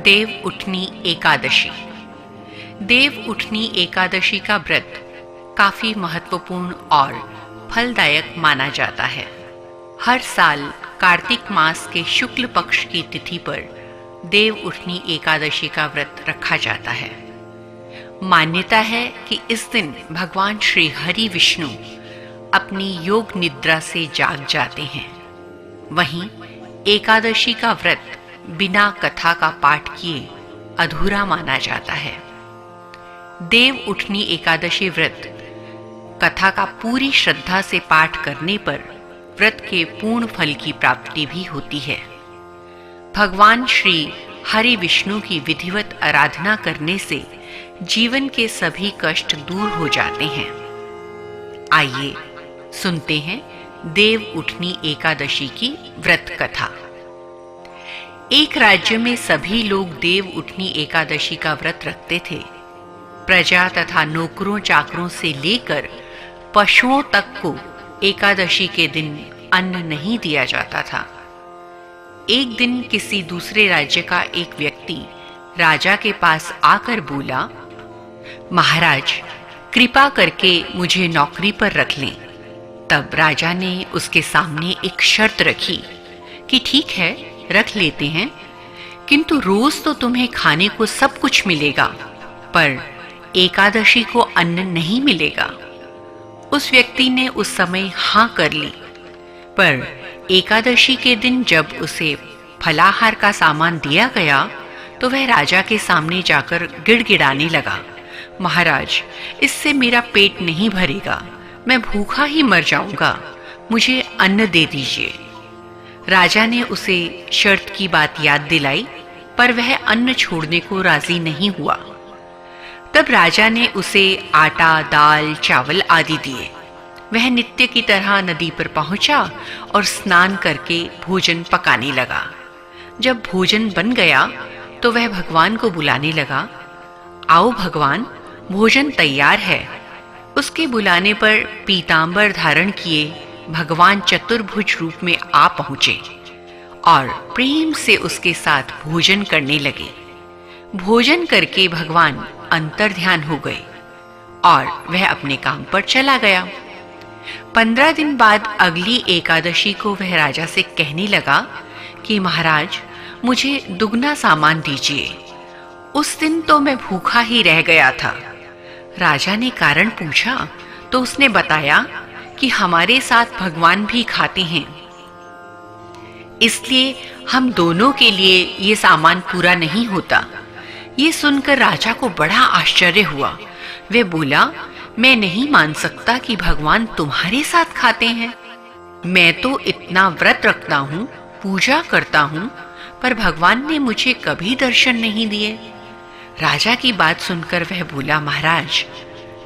देव उठनी एकादशी। देव उठनी एकादशी का व्रत काफी महत्वपूर्ण और फलदायक माना जाता है। हर साल कार्तिक मास के शुक्ल पक्ष की तिथि पर देव उठनी एकादशी का व्रत रखा जाता है। मान्यता है कि इस दिन भगवान श्री हरि विष्णु अपनी योग निद्रा से जाग जाते हैं। वहीं एकादशी का व्रत बिना कथा का पाठ किए अधूरा माना जाता है। देव उठनी एकादशी व्रत कथा का पूरी श्रद्धा से पाठ करने पर व्रत के पूर्ण फल की प्राप्ति भी होती है। भगवान श्री हरि विष्णु की विधिवत आराधना करने से जीवन के सभी कष्ट दूर हो जाते हैं। आइए सुनते हैं देव उठनी एकादशी की व्रत कथा। एक राज्य में सभी लोग देव उठनी एकादशी का व्रत रखते थे। प्रजा तथा नौकरों चाकरों से लेकर पशुओं तक को एकादशी के दिन अन्न नहीं दिया जाता था। एक दिन किसी दूसरे राज्य का एक व्यक्ति राजा के पास आकर बोला, महाराज, कृपा करके मुझे नौकरी पर रख लें। तब राजा ने उसके सामने एक शर्त रखी कि ठीक है, रख लेते हैं, किंतु रोज तो तुम्हें खाने को सब कुछ मिलेगा, पर एकादशी को अन्न नहीं मिलेगा। उस व्यक्ति ने उस समय हाँ कर ली, पर एकादशी के दिन जब उसे फलाहार का सामान दिया गया तो वह राजा के सामने जाकर गिड़गिड़ाने लगा, महाराज, इससे मेरा पेट नहीं भरेगा, मैं भूखा ही मर जाऊंगा, मुझे अन्न दे दीजिए। राजा ने उसे शर्त की बात याद दिलाई, पर वह अन्न छोड़ने को राजी नहीं हुआ। तब राजा ने उसे आटा, दाल, चावल आदि दिए। वह नित्य की तरह नदी पर पहुंचा और स्नान करके भोजन पकाने लगा। जब भोजन बन गया तो वह भगवान को बुलाने लगा, आओ भगवान, भोजन तैयार है। उसके बुलाने पर पीतांबर धारण किए भगवान चतुर्भुज रूप में आ पहुंचे और प्रेम से उसके साथ भोजन करने लगे। भोजन करके भगवान अंतर्ध्यान हो गए और वह अपने काम पर चला गया। 15 दिन बाद अगली एकादशी को वह राजा से कहने लगा कि महाराज, मुझे दुगना सामान दीजिए। उस दिन तो मैं भूखा ही रह गया था। राजा ने कारण पूछा तो उसने बताया कि हमारे साथ भगवान भी खाते हैं, इसलिए हम दोनों के लिए ये सामान पूरा नहीं होता। ये सुनकर राजा को बड़ा आश्चर्य हुआ। वह बोला, मैं नहीं मान सकता कि भगवान तुम्हारे साथ खाते हैं। मैं तो इतना व्रत रखता हूँ, पूजा करता हूँ, पर भगवान ने मुझे कभी दर्शन नहीं दिए। राजा की बात सुनकर वह बोला, महाराज,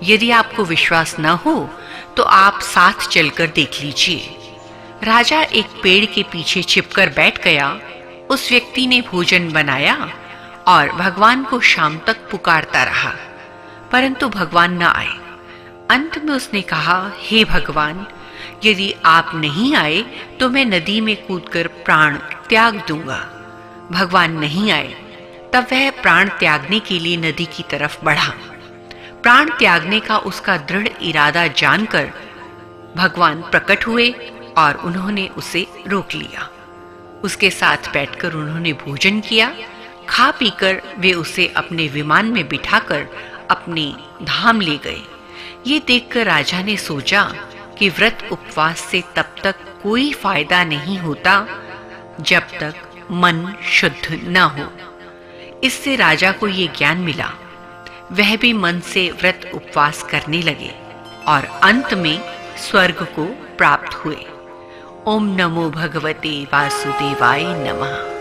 यदि आपको विश्वास न हो तो आप साथ चलकर देख लीजिए। राजा एक पेड़ के पीछे छिपकर बैठ गया। उस व्यक्ति ने भोजन बनाया और भगवान को शाम तक पुकारता रहा, परंतु भगवान न आए। अंत में उसने कहा, हे भगवान, यदि आप नहीं आए तो मैं नदी में कूदकर प्राण त्याग दूंगा। भगवान नहीं आए। तब वह प्राण त्यागने के लिए नदी की तरफ बढ़ा। प्राण त्यागने का उसका दृढ़ इरादा जानकर भगवान प्रकट हुए और उन्होंने उसे रोक लिया। उसके साथ बैठकर उन्होंने भोजन किया। खा पीकर वे उसे अपने विमान में बिठाकर अपने धाम ले गए। ये देखकर राजा ने सोचा कि व्रत उपवास से तब तक कोई फायदा नहीं होता जब तक मन शुद्ध न हो। इससे राजा को ये ज्ञान मिला। वह भी मन से व्रत उपवास करने लगे और अंत में स्वर्ग को प्राप्त हुए। ओम नमो भगवते वासुदेवाय नमः।